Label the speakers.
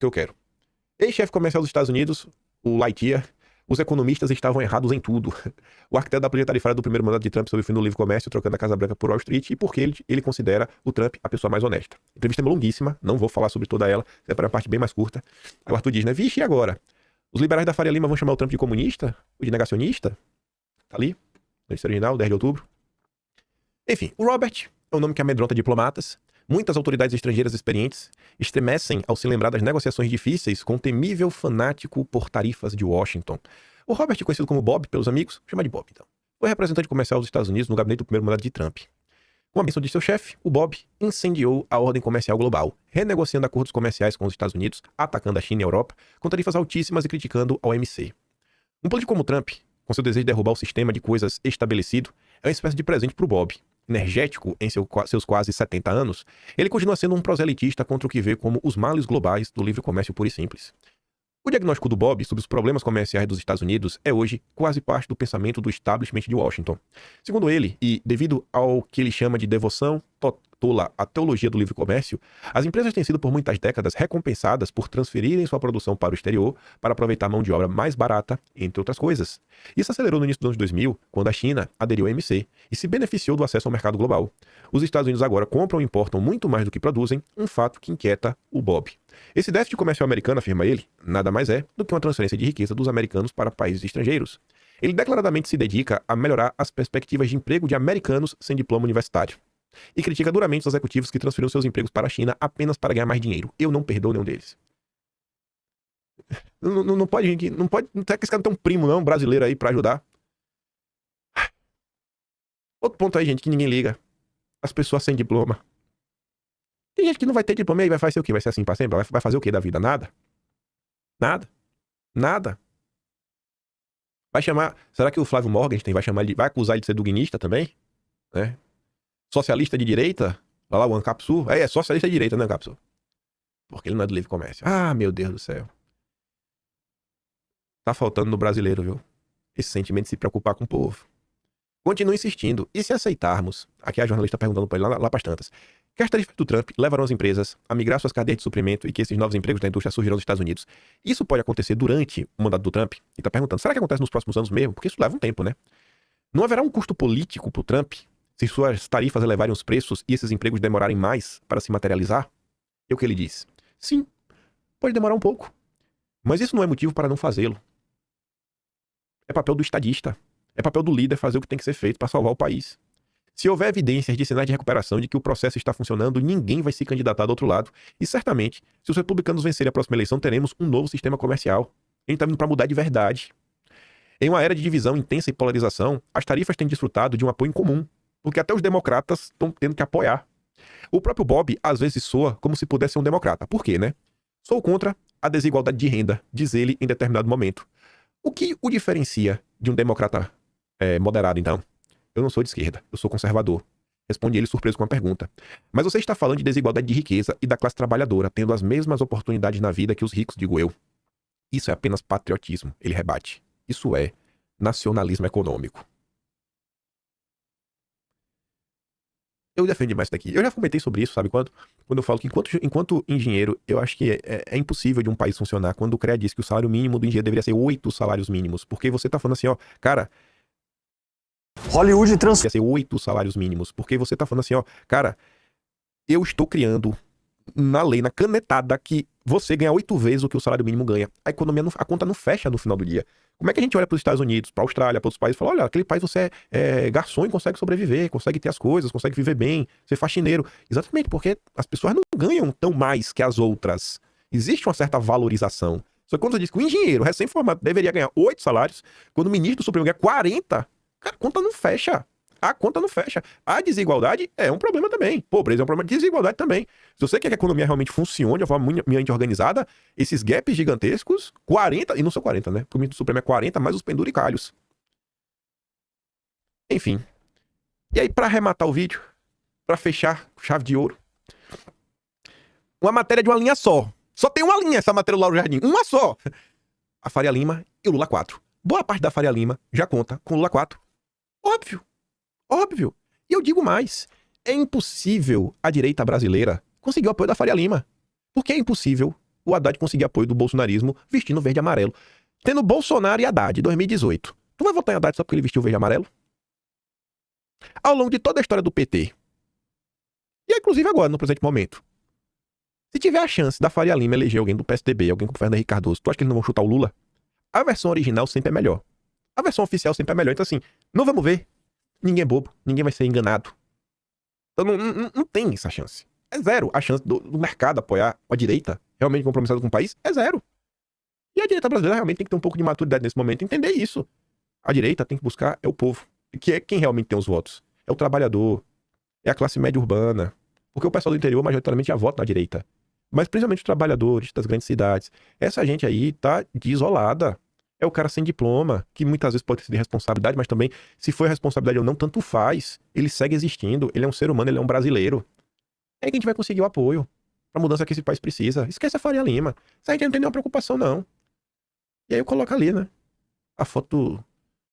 Speaker 1: que eu quero. Ex-chefe comercial dos Estados Unidos, o Lightyear, os economistas estavam errados em tudo. O arquiteto da política tarifária do primeiro mandato de Trump sobre o fim do livre comércio, trocando a Casa Branca por Wall Street, e por que ele considera o Trump a pessoa mais honesta. A entrevista é longuíssima, não vou falar sobre toda ela, é para uma parte bem mais curta. Aí o Arthur diz, né, vixe, e agora? Os liberais da Faria Lima vão chamar o Trump de comunista? Ou de negacionista? Tá ali, no original, 10 de outubro. Enfim, o Robert é um nome que amedronta diplomatas. Muitas autoridades estrangeiras experientes estremecem ao se lembrar das negociações difíceis com o temível fanático por tarifas de Washington. O Robert, conhecido como Bob pelos amigos, chama de Bob então, foi representante comercial dos Estados Unidos no gabinete do primeiro mandato de Trump. Com a bênção de seu chefe, o Bob incendiou a ordem comercial global, renegociando acordos comerciais com os Estados Unidos, atacando a China e a Europa, com tarifas altíssimas e criticando a OMC. Um político como Trump, com seu desejo de derrubar o sistema de coisas estabelecido, é uma espécie de presente para o Bob. Energético em seus quase 70 anos, ele continua sendo um proselitista contra o que vê como os males globais do livre comércio puro e simples. O diagnóstico do Bob sobre os problemas comerciais dos Estados Unidos é hoje quase parte do pensamento do establishment de Washington. Segundo ele, e devido ao que ele chama de devoção tola à teologia do livre comércio, as empresas têm sido por muitas décadas recompensadas por transferirem sua produção para o exterior para aproveitar a mão de obra mais barata, entre outras coisas. Isso acelerou no início dos anos 2000, quando a China aderiu à OMC e se beneficiou do acesso ao mercado global. Os Estados Unidos agora compram e importam muito mais do que produzem, um fato que inquieta o Bob. Esse déficit comercial americano, afirma ele, nada mais é do que uma transferência de riqueza dos americanos para países estrangeiros. Ele declaradamente se dedica a melhorar as perspectivas de emprego de americanos sem diploma universitário. E critica duramente os executivos que transferiram seus empregos para a China apenas para ganhar mais dinheiro. Eu não perdoo nenhum deles. Não pode, não é que esse cara não tem um primo, não, brasileiro aí para ajudar. Outro ponto aí, gente, que ninguém liga. As pessoas sem diploma. Tem gente que não vai ter diploma e aí vai fazer o quê? Vai ser assim pra sempre? Vai fazer o quê da vida? Nada. Nada. Nada. Vai chamar... Será que o Flávio Morgenstern vai chamar ele... Vai acusar ele de ser duguinista também? Né? Socialista de direita? Olha lá o Ancapsu. É socialista de direita, né, Ancapsu? Porque ele não é do livre comércio. Ah, meu Deus do céu. Tá faltando no brasileiro, viu? Esse sentimento de se preocupar com o povo. Continua insistindo. E se aceitarmos? Aqui a jornalista perguntando pra ele lá pras tantas. Que as tarifas do Trump levarão as empresas a migrar suas cadeias de suprimento e que esses novos empregos da indústria surgirão nos Estados Unidos. Isso pode acontecer durante o mandato do Trump? E tá perguntando, será que acontece nos próximos anos mesmo? Porque isso leva um tempo, né? Não haverá um custo político pro Trump se suas tarifas elevarem os preços e esses empregos demorarem mais para se materializar? É o que ele diz. Sim, pode demorar um pouco. Mas isso não é motivo para não fazê-lo. É papel do estadista. É papel do líder fazer o que tem que ser feito para salvar o país. Se houver evidências de sinais de recuperação de que o processo está funcionando, ninguém vai se candidatar do outro lado. E certamente, se os republicanos vencerem a próxima eleição, teremos um novo sistema comercial. A gente está vindo para mudar de verdade. Em uma era de divisão intensa e polarização, as tarifas têm desfrutado de um apoio em comum, porque até os democratas estão tendo que apoiar. O próprio Bob às vezes soa como se pudesse ser um democrata. Por quê, né? Sou contra a desigualdade de renda, diz ele em determinado momento. O que o diferencia de um democrata moderado, então? Eu não sou de esquerda, eu sou conservador. Responde ele surpreso com a pergunta. Mas você está falando de desigualdade de riqueza e da classe trabalhadora, tendo as mesmas oportunidades na vida que os ricos, digo eu. Isso é apenas patriotismo, ele rebate. Isso é nacionalismo econômico. Eu defendo demais isso daqui. Eu já comentei sobre isso, sabe quando? Quando eu falo que enquanto engenheiro, eu acho que é impossível de um país funcionar quando o CREA diz que o salário mínimo do engenheiro deveria ser 8 salários mínimos. Porque você tá falando assim, ó, cara...
Speaker 2: Hollywood
Speaker 1: deveria ser 8 salários mínimos. Porque você tá falando assim, ó, cara, eu estou criando na lei, na canetada, que você ganha 8 vezes o que o salário mínimo ganha. A economia, a conta não fecha no final do dia. Como é que a gente olha para os Estados Unidos, para a Austrália, para outros países e fala, olha, aquele país você é garçom e consegue sobreviver, consegue ter as coisas, consegue viver bem, ser faxineiro. Exatamente, porque as pessoas não ganham tão mais que as outras. Existe uma certa valorização. Só que quando você diz que o engenheiro recém-formado deveria ganhar 8 salários, quando o ministro do Supremo ganha 40, cara, a conta não fecha. A conta não fecha. A desigualdade é um problema também. Pobreza é um problema. Desigualdade também. Se você quer que a economia realmente funcione de uma forma minimamente organizada, esses gaps gigantescos, 40, e não são 40, né? Porque o ministro do Supremo é 40, mais os penduricalhos. Enfim. E aí, pra arrematar o vídeo, pra fechar com chave de ouro, uma matéria de uma linha só. Só tem uma linha essa matéria do Lauro Jardim. Uma só. A Faria Lima e o Lula 4. Boa parte da Faria Lima já conta com o Lula 4. Óbvio. Óbvio. E eu digo mais. É impossível a direita brasileira conseguir o apoio da Faria Lima. Por que é impossível? o Haddad conseguir apoio do bolsonarismo vestindo verde e amarelo. Tendo Bolsonaro e Haddad, 2018. Tu vai votar em Haddad só porque ele vestiu verde e amarelo? Ao longo de toda a história do PT, e inclusive agora, no presente momento, se tiver a chance da Faria Lima eleger alguém do PSDB, alguém com o Fernando Henrique Cardoso, tu acha que eles não vão chutar o Lula? A versão original sempre é melhor. A versão oficial sempre é melhor. Então assim, não vamos ver. Ninguém é bobo. Ninguém vai ser enganado. Então não tem essa chance. É zero. A chance do mercado apoiar a direita, realmente compromissada com o país, é zero. E a direita brasileira realmente tem que ter um pouco de maturidade nesse momento e entender isso. A direita tem que buscar é o povo. Que é quem realmente tem os votos. É o trabalhador. É a classe média urbana. Porque o pessoal do interior majoritariamente já vota na direita. Mas principalmente os trabalhadores das grandes cidades. Essa gente aí tá desolada. É o cara sem diploma, que muitas vezes pode ser de responsabilidade, mas também, se for responsabilidade ou não, tanto faz. Ele segue existindo, ele é um ser humano, ele é um brasileiro. É que a gente vai conseguir o apoio pra mudança que esse país precisa. Esquece a Faria Lima. Essa gente não tem nenhuma preocupação, não. E aí eu coloco ali, né? A foto